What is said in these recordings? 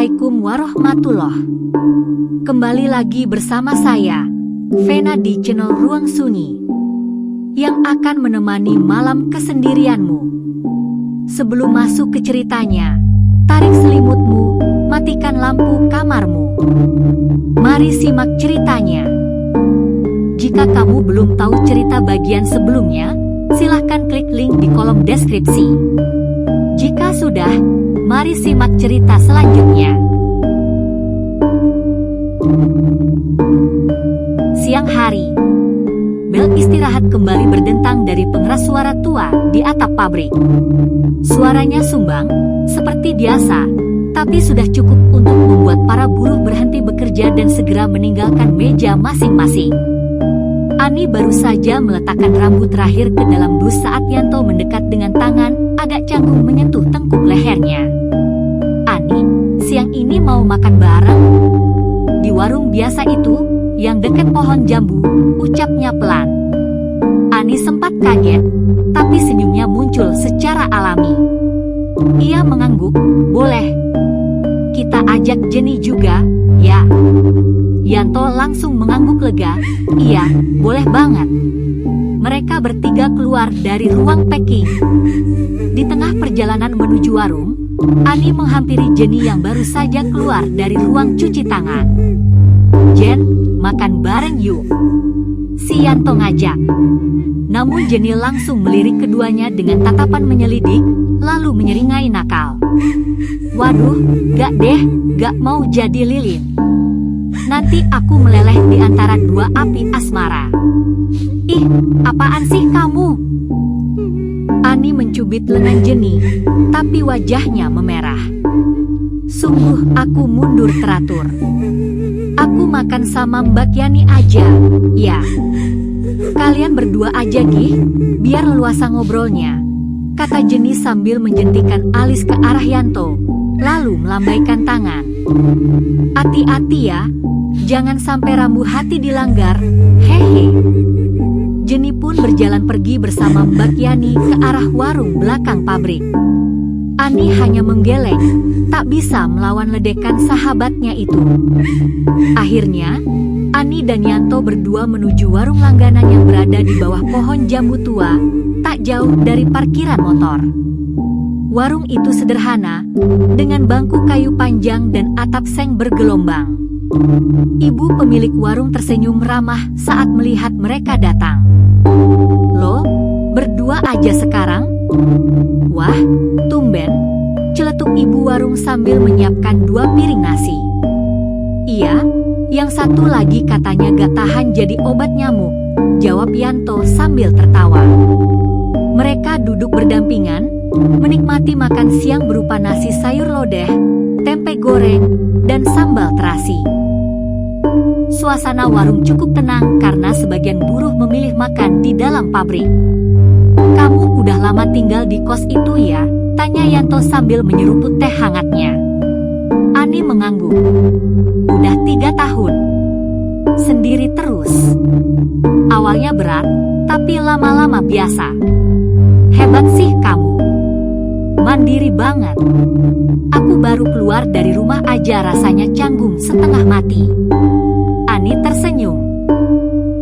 Assalamualaikum warahmatullahi. Kembali lagi bersama saya, Vena di channel Ruang Sunyi, yang akan menemani malam kesendirianmu. Sebelum masuk ke ceritanya, tarik selimutmu, matikan lampu kamarmu. Mari simak ceritanya. Jika kamu belum tahu cerita bagian sebelumnya, silahkan klik link di kolom deskripsi. Jika sudah, mari simak cerita selanjutnya. Siang hari, bel istirahat kembali berdentang dari pengeras suara tua di atap pabrik. Suaranya sumbang, seperti biasa, tapi sudah cukup untuk membuat para buruh berhenti bekerja dan segera meninggalkan meja masing-masing. Ani baru saja meletakkan rambut terakhir ke dalam dus saat Yanto mendekat dengan tangan agak canggung menyentuh tengkuk lehernya. Ani, siang ini mau makan bareng? Di warung biasa itu, yang dekat pohon jambu, ucapnya pelan. Ani sempat kaget, tapi senyumnya muncul secara alami. Ia mengangguk, boleh. Kita ajak Jenny juga, ya. Yanto langsung mengangguk lega, iya, boleh banget. Mereka bertiga keluar dari ruang packing. Di tengah perjalanan menuju warung, Ani menghampiri Jenny yang baru saja keluar dari ruang cuci tangan. Jen, makan bareng yuk, si Yanto ngajak. Namun Jenny langsung melirik keduanya dengan tatapan menyelidik, lalu menyeringai nakal. Waduh, gak deh, gak mau jadi lilin. Nanti aku meleleh di antara dua api asmara. Ih, apaan sih kamu? Ani mencubit lengan Jenny, tapi wajahnya memerah. Sungguh aku mundur teratur. Aku makan sama Mbak Yani aja, ya. Kalian berdua aja Gih, biar leluasa ngobrolnya, kata Jenny sambil menjentikan alis ke arah Yanto, lalu melambaikan tangan. Hati-hati ya, jangan sampai rambu hati dilanggar, hehe. Jenny pun berjalan pergi bersama Mbak Yani ke arah warung belakang pabrik. Ani hanya menggeleng, tak bisa melawan ledekan sahabatnya itu. Akhirnya, Ani dan Yanto berdua menuju warung langganan yang berada di bawah pohon jambu tua, tak jauh dari parkiran motor. Warung itu sederhana, dengan bangku kayu panjang dan atap seng bergelombang. Ibu pemilik warung tersenyum ramah saat melihat mereka datang. Loh, berdua aja sekarang? Wah, tumben, celetuk ibu warung sambil menyiapkan 2 piring nasi. Iya, yang satu lagi katanya gak tahan jadi obat nyamuk, jawab Yanto sambil tertawa. Mereka duduk berdampingan, menikmati makan siang berupa nasi sayur lodeh, tempe goreng, dan sambal terasi. Suasana warung cukup tenang karena sebagian buruh memilih makan di dalam pabrik. Kamu udah lama tinggal di kos itu ya? Tanya Yanto sambil menyeruput teh hangatnya. Ani mengangguk. Udah 3 tahun. Sendiri terus. Awalnya berat, tapi lama-lama biasa. Hebat sih kamu. Mandiri banget. Aku baru keluar dari rumah aja rasanya canggung setengah mati. Ani tersenyum.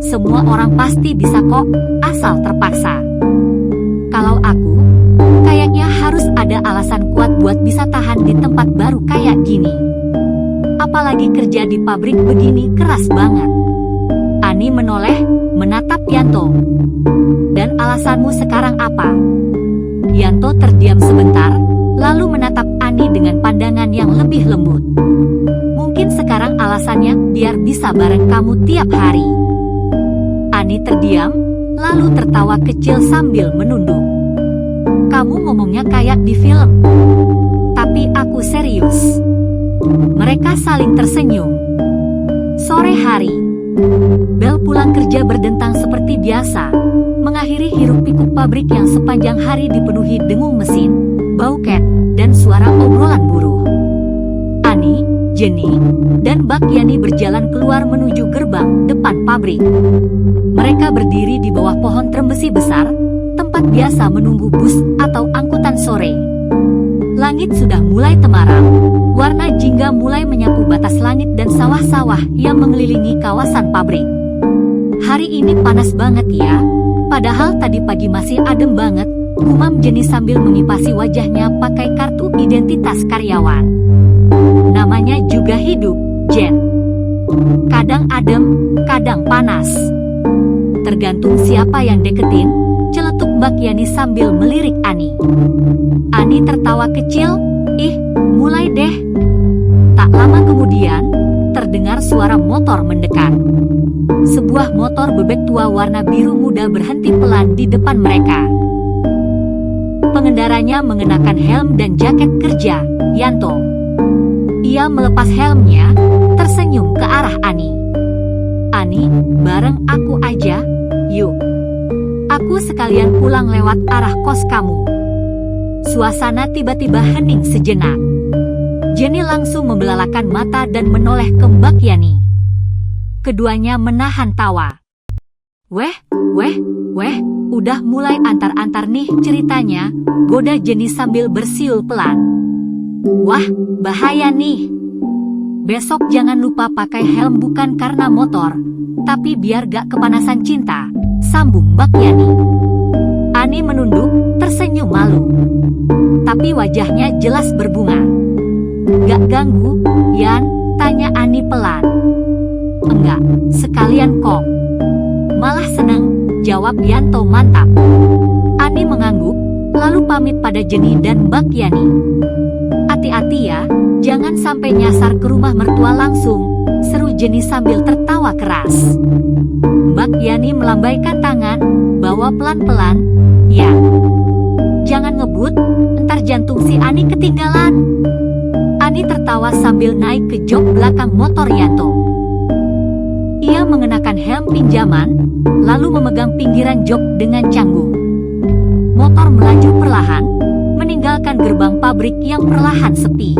Semua orang pasti bisa kok, asal terpaksa. Kalau aku, kayaknya harus ada alasan kuat buat bisa tahan di tempat baru kayak gini. Apalagi kerja di pabrik begini keras banget. Ani menoleh, menatap Yanto. Dan alasanmu sekarang apa? Yanto terdiam sebentar, lalu menatap Ani dengan pandangan yang lebih lembut. Mungkin sekarang alasannya biar bisa bareng kamu tiap hari. Ani terdiam, lalu tertawa kecil sambil menunduk. Kamu ngomongnya kayak di film. Tapi aku serius. Mereka saling tersenyum. Sore hari, bel pulang kerja berdentang seperti biasa, mengakhiri hiruk pikuk pabrik yang sepanjang hari dipenuhi dengung mesin, bau cat, dan suara obrolan buruh. Ani, Jenny, dan Mbak Yani berjalan keluar menuju gerbang depan pabrik. Mereka berdiri di bawah pohon trembesi besar, tempat biasa menunggu bus atau angkutan sore. Langit sudah mulai temaram, warna jingga atas langit dan sawah-sawah yang mengelilingi kawasan pabrik. Hari ini panas banget ya, padahal tadi pagi masih adem banget, gumam Jenny sambil mengipasi wajahnya pakai kartu identitas karyawan. Namanya juga hidup, Jen. Kadang adem, kadang panas. Tergantung siapa yang deketin, celetuk Mbak Yani sambil melirik Ani. Ani tertawa kecil, ih, mulai deh. Tak lama kemudian, terdengar suara motor mendekat. Sebuah motor bebek tua warna biru muda berhenti pelan di depan mereka. Pengendaranya mengenakan helm dan jaket kerja, Yanto. Ia melepas helmnya, tersenyum ke arah Ani. Ani, bareng aku aja, yuk. Aku sekalian pulang lewat arah kos kamu. Suasana tiba-tiba hening sejenak. Jenny langsung membelalakan mata dan menoleh ke Mbak Yani. Keduanya menahan tawa. Weh, udah mulai antar-antar nih ceritanya, goda Jenny sambil bersiul pelan. Wah, bahaya nih. Besok jangan lupa pakai helm bukan karena motor, tapi biar gak kepanasan cinta, sambung Mbak Yani. Ani menunduk, tersenyum malu. Tapi wajahnya jelas berbunga. Gak ganggu, Yan? Tanya Ani pelan. Enggak, sekalian kok. Malah seneng, jawab Yanto mantap. Ani mengangguk, lalu pamit pada Jenny dan Mbak Yani. Hati-hati ya, jangan sampai nyasar ke rumah mertua langsung, seru Jenny sambil tertawa keras. Mbak Yani melambaikan tangan, bawa pelan-pelan, ya. Jangan ngebut, ntar jantung si Ani ketinggalan. Ani tertawa sambil naik ke jok belakang motor Yanto. Ia mengenakan helm pinjaman, lalu memegang pinggiran jok dengan canggung. Motor melaju perlahan, meninggalkan gerbang pabrik yang perlahan sepi.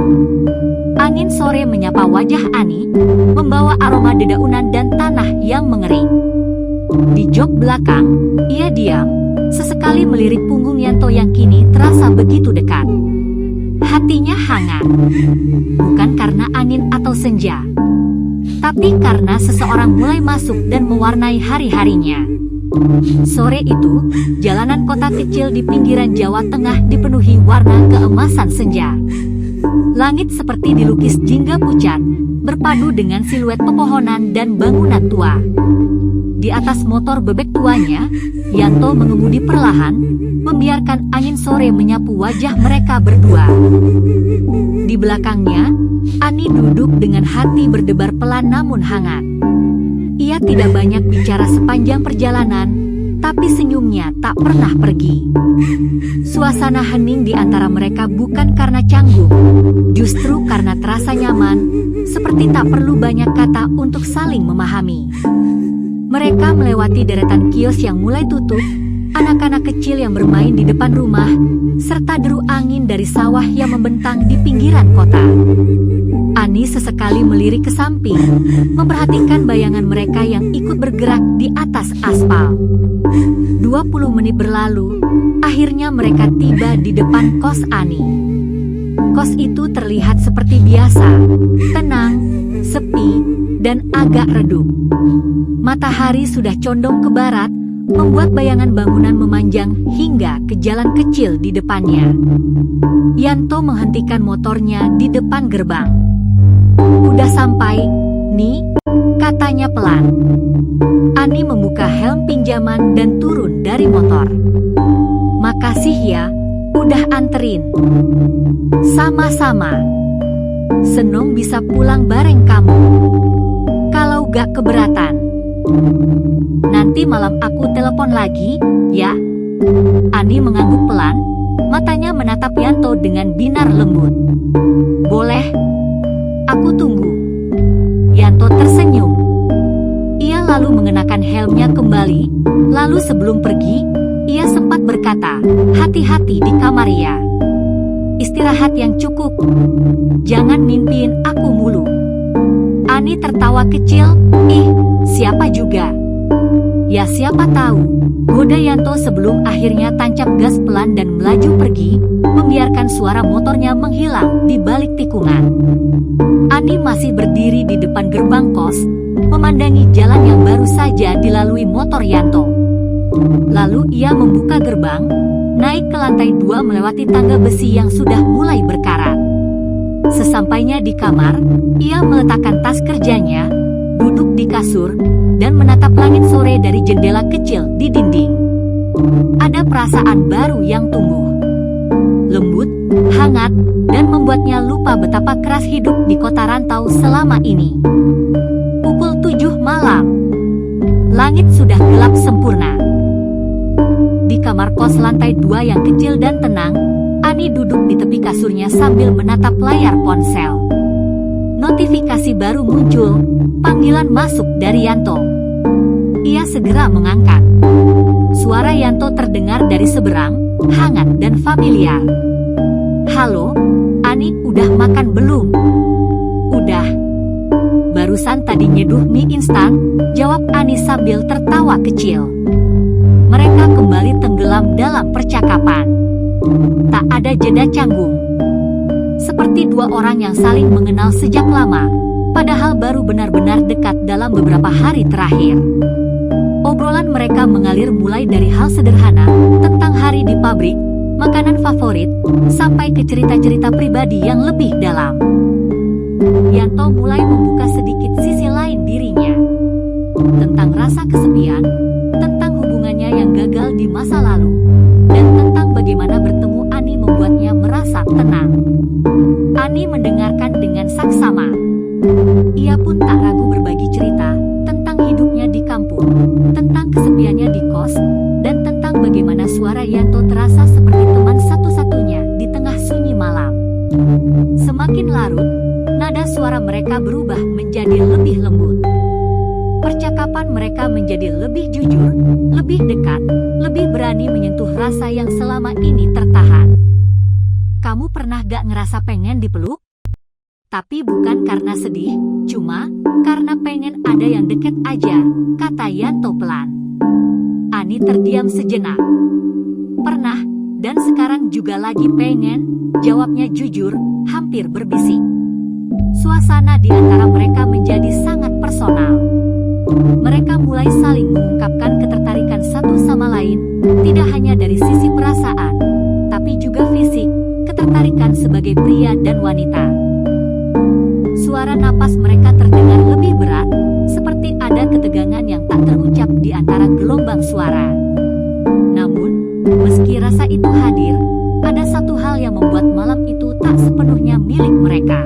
Angin sore menyapa wajah Ani, membawa aroma dedaunan dan tanah yang mengering. Di jok belakang, ia diam, sesekali melirik punggung Yanto yang kini terasa begitu dekat. Hatinya hangat, bukan karena angin atau senja, tapi karena seseorang mulai masuk dan mewarnai hari-harinya. Sore itu, jalanan kota kecil di pinggiran Jawa Tengah dipenuhi warna keemasan senja. Langit seperti dilukis jingga pucat, berpadu dengan siluet pepohonan dan bangunan tua. Di atas motor bebek tuanya, Yanto mengemudi perlahan, membiarkan angin sore menyapu wajah mereka berdua. Di belakangnya, Ani duduk dengan hati berdebar pelan namun hangat. Ia tidak banyak bicara sepanjang perjalanan, tapi senyumnya tak pernah pergi. Suasana hening di antara mereka bukan karena canggung, justru karena terasa nyaman, seperti tak perlu banyak kata untuk saling memahami. Mereka melewati deretan kios yang mulai tutup, anak-anak kecil yang bermain di depan rumah, serta deru angin dari sawah yang membentang di pinggiran kota. Ani sesekali melirik ke samping, memperhatikan bayangan mereka yang ikut bergerak di atas aspal. 20 menit berlalu, akhirnya mereka tiba di depan kos Ani. Kos itu terlihat seperti biasa, tenang, sepi, dan agak redup. Matahari sudah condong ke barat, membuat bayangan bangunan memanjang hingga ke jalan kecil di depannya. Yanto menghentikan motornya di depan gerbang. Udah sampai, nih, katanya pelan. Ani membuka helm pinjaman dan turun dari motor. Makasih ya, udah anterin. Sama-sama. Seneng bisa pulang bareng kamu. Kalau gak keberatan. Nanti malam aku telepon lagi, ya. Ani mengangguk pelan, matanya menatap Yanto dengan binar lembut. Boleh, aku tunggu. Yanto tersenyum. Ia lalu mengenakan helmnya kembali, lalu sebelum pergi, ia sempat berkata, hati-hati di kamar ya. Istirahat yang cukup. Jangan mimpiin aku mulu. Ani tertawa kecil, ih, siapa juga? Ya siapa tahu, goda Yanto sebelum akhirnya tancap gas pelan dan melaju pergi, membiarkan suara motornya menghilang di balik tikungan. Ani masih berdiri di depan gerbang kos, memandangi jalan yang baru saja dilalui motor Yanto. Lalu ia membuka gerbang, naik ke lantai 2 melewati tangga besi yang sudah mulai berkarat. Sesampainya di kamar, ia meletakkan tas kerjanya, duduk di kasur, dan menatap langit sore dari jendela kecil di dinding. Ada perasaan baru yang tumbuh. Lembut, hangat, dan membuatnya lupa betapa keras hidup di kota rantau selama ini. Pukul 7 malam. Langit sudah gelap sempurna. Di kamar kos lantai 2 yang kecil dan tenang, Ani duduk di tepi kasurnya sambil menatap layar ponsel. Notifikasi baru muncul, panggilan masuk dari Yanto. Ia segera mengangkat. Suara Yanto terdengar dari seberang, hangat dan familiar. "Halo, Ani, udah makan belum?" "Udah. Barusan tadi nyeduh mie instan," jawab Ani sambil tertawa kecil. Mereka kembali tenggelam dalam percakapan. Tak ada jeda canggung. Seperti dua orang yang saling mengenal sejak lama, padahal baru benar-benar dekat dalam beberapa hari terakhir. Obrolan mereka mengalir mulai dari hal sederhana, tentang hari di pabrik, makanan favorit, sampai ke cerita-cerita pribadi yang lebih dalam. Yanto mulai membuka sedikit sisi lain dirinya. Tentang rasa kesepian, tentang hubungannya yang gagal di masa lalu, dan tentang bagaimana bertemu Ani membuatnya merasa tenang. Ani mendengarkan dengan saksama. Ia pun tak ragu berbagi cerita tentang hidupnya di kampung, tentang kesepiannya di kos, dan tentang bagaimana suara Yanto terasa seperti teman satu-satunya di tengah sunyi malam. Semakin larut, nada suara mereka berubah menjadi lebih lembut. Percakapan mereka menjadi lebih jujur, lebih dekat, lebih berani menyentuh rasa yang selama ini tertahan. "Kamu pernah gak ngerasa pengen dipeluk? Tapi bukan karena sedih, cuma karena pengen ada yang deket aja," kata Yanto pelan. Ani terdiam sejenak. "Pernah, dan sekarang juga lagi pengen," jawabnya jujur, hampir berbisik. Suasana di antara mereka menjadi sangat personal. Mereka mulai saling mengungkapkan ketertarikan satu sama lain, tidak hanya dari sisi perasaan, tapi juga fisik, ketertarikan sebagai pria dan wanita. Suara napas mereka terdengar lebih berat, seperti ada ketegangan yang tak terucap di antara gelombang suara. Namun, meski rasa itu hadir, ada satu hal yang membuat malam itu tak sepenuhnya milik mereka.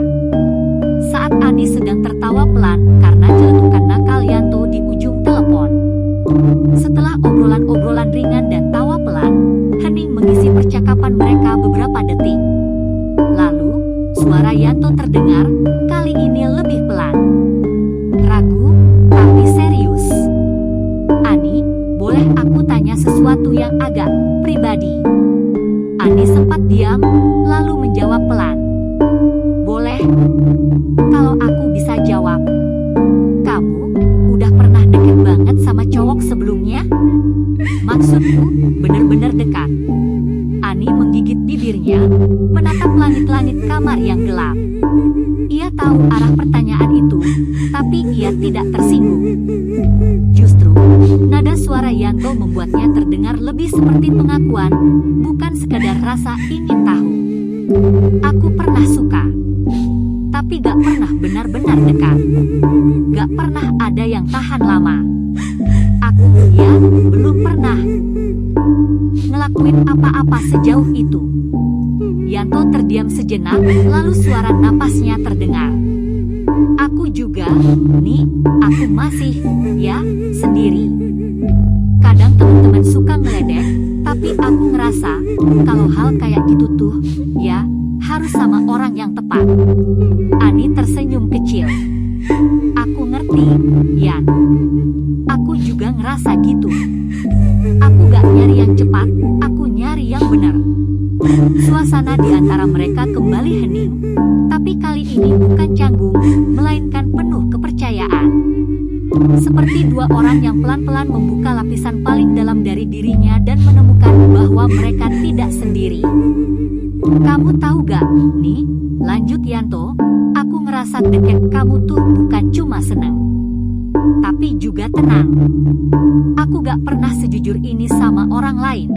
Saat Ani sedang tertawa pelan karena celetukan nakal Yanto di ujung telepon. Setelah obrolan-obrolan ringan dan tawa pelan, hening mengisi percakapan mereka beberapa detik. Lalu, suara Yanto terdengar, kali ini lebih pelan. Ragu, tapi serius. "Ani, boleh aku tanya sesuatu yang agak pribadi?" Ani sempat diam, lalu menjawab pelan. "Boleh. Kalau aku bisa jawab, kamu udah pernah deket banget sama cowok sebelumnya?" "Maksudku, bener-bener dekat." Ani menggigit bibirnya, menatap langit-langit kamar yang gelap. Ia tahu arah pertanyaan itu, tapi ia tidak tersinggung. Justru, nada suara Yanto membuatnya terdengar lebih seperti pengakuan, bukan sekadar rasa ingin tahu. "Aku pernah suka, tapi gak pernah benar-benar dekat. Gak pernah ada yang tahan lama. Aku, ya, belum pernah ngelakuin apa-apa sejauh itu." Yanto terdiam sejenak, lalu suara napasnya terdengar. "Aku juga, nih, aku masih, ya, sendiri. Kadang teman-teman suka ngeledek, tapi aku ngerasa, kalau hal kayak gitu tuh, ya, harus sama orang yang tepat." Ani tersenyum kecil. "Aku ngerti, Yan. Aku juga ngerasa gitu. Aku gak nyari yang cepat, aku nyari yang benar." Suasana di antara mereka kembali hening, tapi kali ini bukan canggung, melainkan penuh kepercayaan. Seperti dua orang yang pelan-pelan membuka lapisan paling dalam dari dirinya dan menemukan bahwa mereka tidak sendiri. Kamu tahu gak, nih, lanjut Yanto, aku ngerasa deket kamu tuh bukan cuma seneng, tapi juga tenang. Aku gak pernah sejujur ini sama orang lain.